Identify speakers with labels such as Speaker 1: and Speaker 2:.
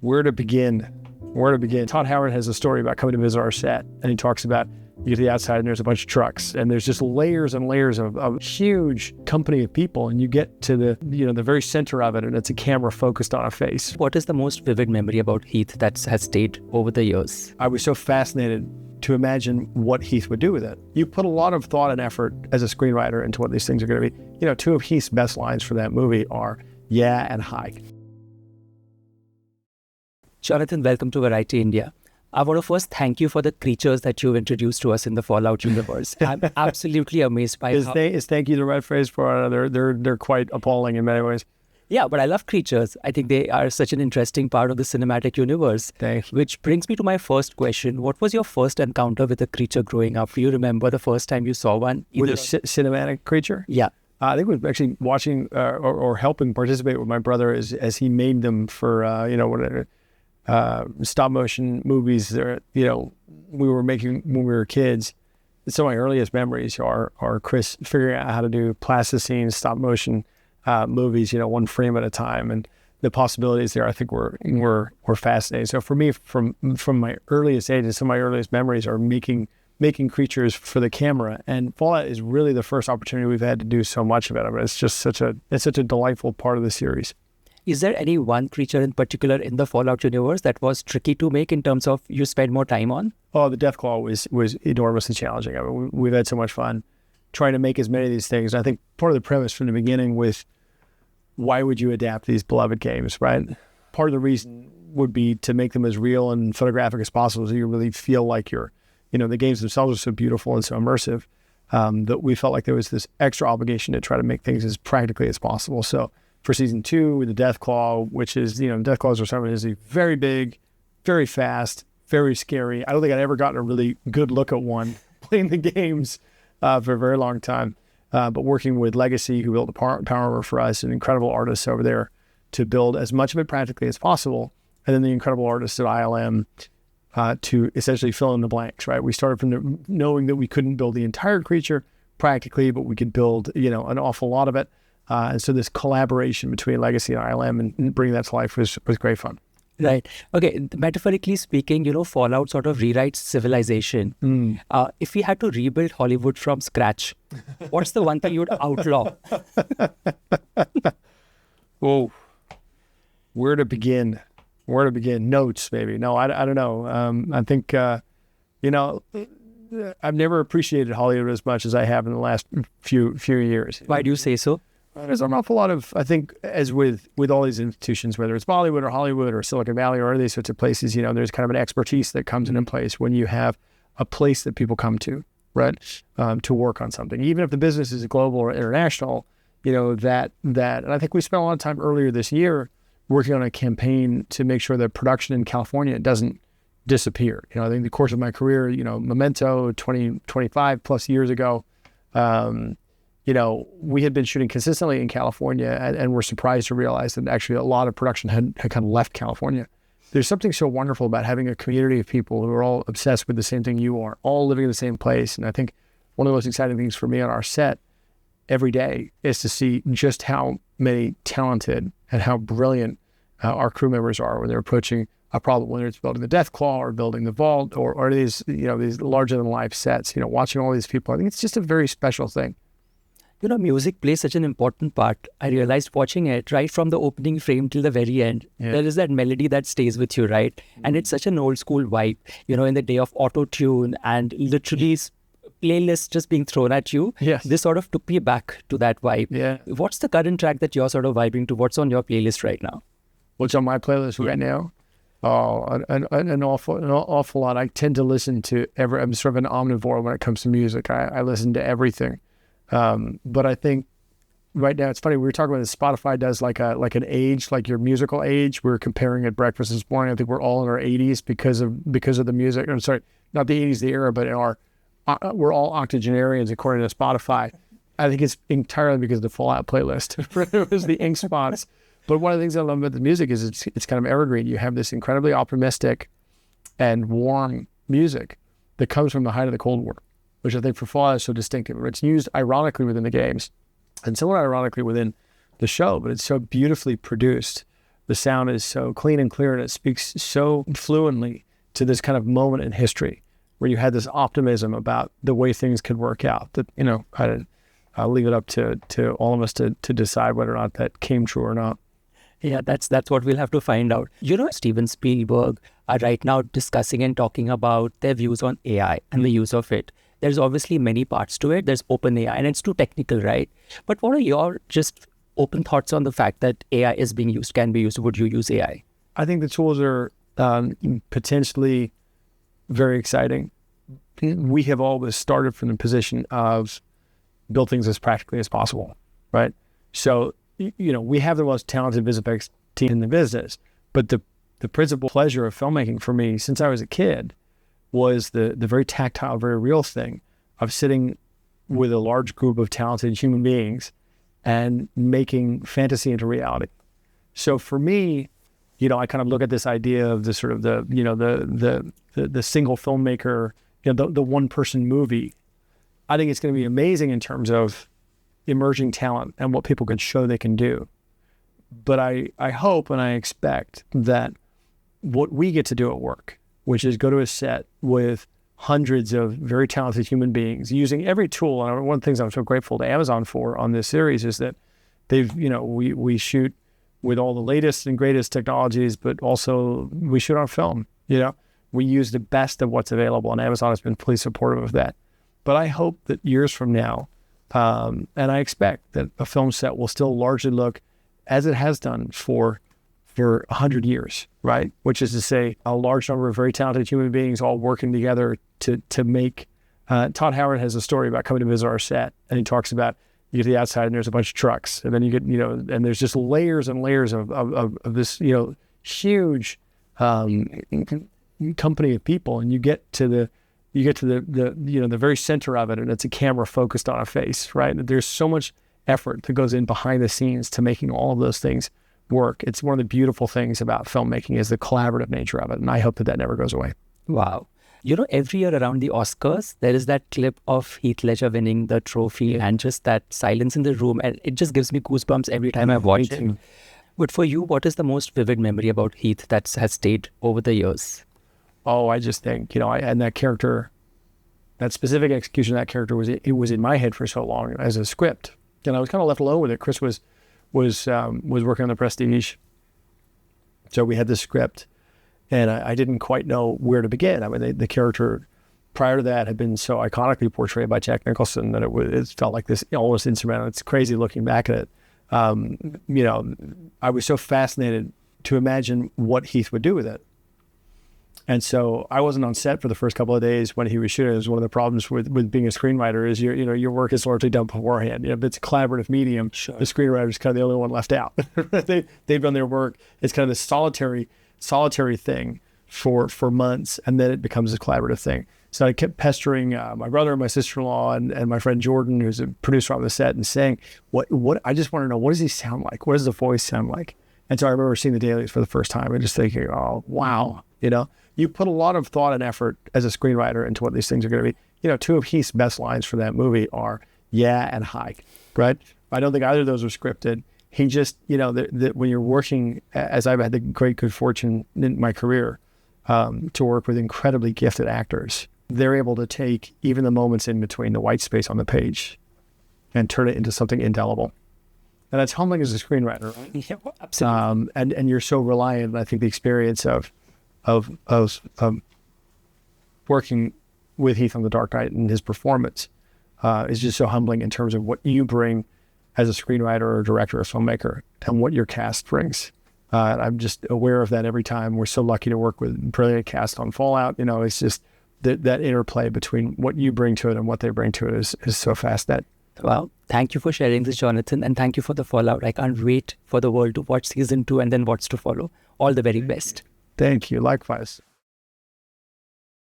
Speaker 1: Where to begin? Where to begin? Todd Howard has a story about coming to visit our set, and he talks about you get to the outside and there's a bunch of trucks, and there's just layers and layers of a huge company of people, and you get to the very center of it, and it's a camera focused on a face.
Speaker 2: What is the most vivid memory about Heath that has stayed over the years?
Speaker 1: I was so fascinated to imagine what Heath would do with it. You put a lot of thought and effort as a screenwriter into what these things are going to be. Two of Heath's best lines for that movie are "yeah" and "hi."
Speaker 2: Jonathan, welcome to Variety India. I want to first thank you for the creatures that you've introduced to us in the Fallout universe. I'm absolutely amazed by
Speaker 1: Is thank you the right phrase for it? They're quite appalling in many ways.
Speaker 2: Yeah, but I love creatures. I think they are such an interesting part of the cinematic universe.
Speaker 1: Thanks.
Speaker 2: Which brings me to my first question. What was your first encounter with a creature growing up? Do you remember the first time you saw one?
Speaker 1: With a cinematic creature?
Speaker 2: Yeah.
Speaker 1: I think it was actually watching or helping participate with my brother as he made them for, stop motion movies we were making when we were kids. Some of my earliest memories are Chris figuring out how to do plasticine stop motion movies, one frame at a time, and the possibilities there I think were fascinating. So for me, from my earliest age, some of my earliest memories are making creatures for the camera, and Fallout is really the first opportunity we've had to do so much of it. I mean, it's just such a delightful part of the series.
Speaker 2: Is there any one creature in particular in the Fallout universe that was tricky to make in terms of you spend more time on?
Speaker 1: Oh, the Deathclaw was enormously challenging. I mean, we've had so much fun trying to make as many of these things. I think part of the premise from the beginning with why would you adapt these beloved games, right? Part of the reason would be to make them as real and photographic as possible so you really feel like the games themselves are so beautiful and so immersive that we felt like there was this extra obligation to try to make things as practically as possible. So for season 2 with the Deathclaw, which is, Deathclaws are something is very big, very fast, very scary. I don't think I'd ever gotten a really good look at one playing the games for a very long time. But working with Legacy, who built the power for us, and incredible artists over there to build as much of it practically as possible. And then the incredible artists at ILM to essentially fill in the blanks, right? We started from knowing that we couldn't build the entire creature practically, but we could build, an awful lot of it. And so this collaboration between Legacy and ILM and bringing that to life was great fun.
Speaker 2: Right. Okay. Metaphorically speaking, Fallout sort of rewrites civilization. If we had to rebuild Hollywood from scratch, what's the one thing you would outlaw?
Speaker 1: Whoa. Where to begin? Notes, maybe. No, I don't know. I think, I've never appreciated Hollywood as much as I have in the last few years.
Speaker 2: Why do you say so?
Speaker 1: There's an awful lot of, I think, as with all these institutions, whether it's Bollywood or Hollywood or Silicon Valley or these sorts of places, there's kind of an expertise that comes into place when you have a place that people come to, right, to work on something. Even if the business is global or international, that, and I think we spent a lot of time earlier this year working on a campaign to make sure that production in California doesn't disappear. I think the course of my career, Memento 25 plus years ago, we had been shooting consistently in California and were surprised to realize that actually a lot of production had kind of left California. There's something so wonderful about having a community of people who are all obsessed with the same thing you are, all living in the same place. And I think one of the most exciting things for me on our set every day is to see just how many talented and how brilliant our crew members are when they're approaching a problem, whether it's building the Deathclaw or building the vault or these, these larger than life sets, watching all these people. I think it's just a very special thing.
Speaker 2: Music plays such an important part. I realized watching it right from the opening frame till the very end. Yeah. There is that melody that stays with you, right? Mm-hmm. And it's such an old school vibe, in the day of auto-tune and literally playlists just being thrown at you.
Speaker 1: Yes.
Speaker 2: This sort of took me back to that vibe.
Speaker 1: Yeah.
Speaker 2: What's the current track that you're sort of vibing to? What's on your playlist right now?
Speaker 1: What's on my playlist right now? Oh, an awful lot. I tend to listen to I'm sort of an omnivore when it comes to music. I listen to everything. But I think right now it's funny. We were talking about this. Spotify does like an age, like your musical age. We were comparing at breakfast this morning. I think we're all in our 80s because of the music. I'm sorry, not the 80s, the era, but we're all octogenarians according to Spotify. I think it's entirely because of the Fallout playlist. It was the ink spots. But one of the things I love about the music is it's kind of evergreen. You have this incredibly optimistic and warm music that comes from the height of the Cold War, which I think for Fallout is so distinctive. It's used ironically within the games and somewhat ironically within the show, but it's so beautifully produced The sound is so clean and clear, and it speaks so fluently to this kind of moment in history where you had this optimism about the way things could work out. That, I'll leave it up to all of us to decide whether or not that came true or not.
Speaker 2: Yeah, that's what we'll have to find out. Steven Spielberg are right now discussing and talking about their views on AI and the use of it. There's obviously many parts to it. There's open AI, and it's too technical, right? But what are your just open thoughts on the fact that AI is being used, can be used? Would you use AI?
Speaker 1: I think the tools are potentially very exciting. We have always started from the position of build things as practically as possible, right? So, we have the most talented VisFX team in the business, but the principal pleasure of filmmaking for me since I was a kid was the very tactile, very real thing of sitting with a large group of talented human beings and making fantasy into reality. So for me, I kind of look at this idea of the sort of the single filmmaker, the one person movie. I think it's going to be amazing in terms of emerging talent and what people can show they can do. But I hope and I expect that what we get to do at work, which is go to a set with hundreds of very talented human beings using every tool. And one of the things I'm so grateful to Amazon for on this series is that they've, we shoot with all the latest and greatest technologies, but also we shoot on film. We use the best of what's available, and Amazon has been pretty supportive of that. But I hope that years from now, and I expect that a film set will still largely look as it has done for 100 years, right? Which is to say, a large number of very talented human beings all working together to make. Todd Howard has a story about coming to visit our set, and he talks about you get to the outside and there's a bunch of trucks, and then you get, and there's just layers and layers of this, huge company of people, and you get to the very center of it, and it's a camera focused on a face, right? And there's so much effort that goes in behind the scenes to making all of those things work. It's one of the beautiful things about filmmaking is the collaborative nature of it, and I hope that never goes away.
Speaker 2: Wow. Every year around the Oscars, there is that clip of Heath Ledger winning the trophy and just that silence in the room, and it just gives me goosebumps every time I watch it. But for you, what is the most vivid memory about Heath that has stayed over the years?
Speaker 1: Oh, I just think, and that character, that specific execution of that character it was in my head for so long as a script. And I was kind of left alone with it. Chris was working on the Prestige. So we had this script, and I didn't quite know where to begin. I mean, the character prior to that had been so iconically portrayed by Jack Nicholson that it felt like this almost insurmountable. It's crazy looking back at it. I was so fascinated to imagine what Heath would do with it. And so I wasn't on set for the first couple of days when he was shooting. It was one of the problems with being a screenwriter is your work is largely done beforehand. If it's a collaborative medium, sure, the screenwriter is kind of the only one left out. They've done their work. It's kind of this solitary thing for months, and then it becomes a collaborative thing. So I kept pestering my brother and my sister-in-law and my friend Jordan, who's a producer on the set, and saying, what I just want to know, what does he sound like? What does the voice sound like? And so I remember seeing the dailies for the first time and just thinking, oh, wow, you put a lot of thought and effort as a screenwriter into what these things are going to be. Two of Heath's best lines for that movie are yeah and hi, right? I don't think either of those are scripted. He just, when you're working, as I've had the great good fortune in my career to work with incredibly gifted actors, they're able to take even the moments in between the white space on the page and turn it into something indelible. And that's humbling as a screenwriter, right?
Speaker 2: Yeah, absolutely.
Speaker 1: And you're so reliant, I think, the experience of working with Heath on The Dark Knight and his performance is just so humbling in terms of what you bring as a screenwriter or director or filmmaker and what your cast brings. I'm just aware of that every time. We're so lucky to work with brilliant cast on Fallout. It's just that interplay between what you bring to it and what they bring to it is so fascinating.
Speaker 2: Well, thank you for sharing this, Jonathan, and thank you for the Fallout. I can't wait for the world to watch season 2 and then what's to follow. All the very best.
Speaker 1: Thank you. Likewise.